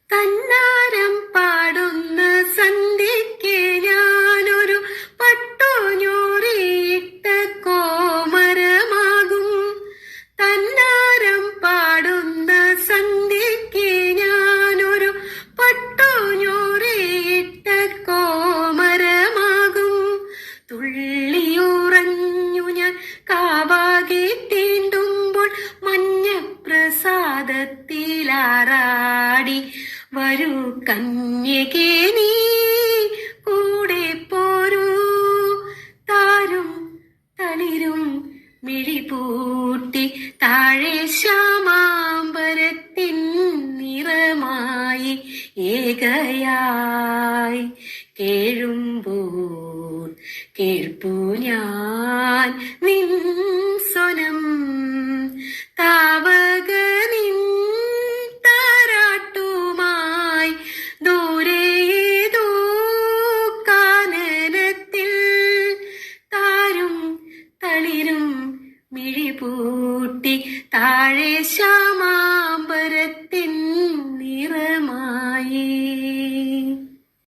തന്നാരം പാടുന്ന സന്ധ്യയ്ക്ക് ഞാനൊരു പട്ടുഞ്ഞൂറിയിട്ട കോമരമാകും. തന്നാരം പാടുന്ന സന്ധ്യയ്ക്ക് ഞാനൊരു പട്ടുഞ്ഞൂറിയിട്ട കോമരമാകും. തുള്ളിയുറഞ്ഞു ഞാൻ കാവാകെ തീണ്ടുമ്പോൾ മഞ്ഞപ്രസാദത്തിലാറാടി വരൂ കന്യകേ നീ കൂടെ പോരൂ. താരും തളിരും മിഴിപൂട്ടി താഴെ ശ്യാമാംബരത്തിൻ നിറമായി ഏകയായി കേഴുമ്പോൾ കേൾപ്പൂ ഞാൻ നിൻ സ്വനം. താവക നിൻ താരാട്ടുമായി ദൂരേതോ കാനനത്തിൽ താരും തളിരും മിഴിപൂട്ടി താഴെ ശ്യാമാംബരത്തിൻ നിറമായി.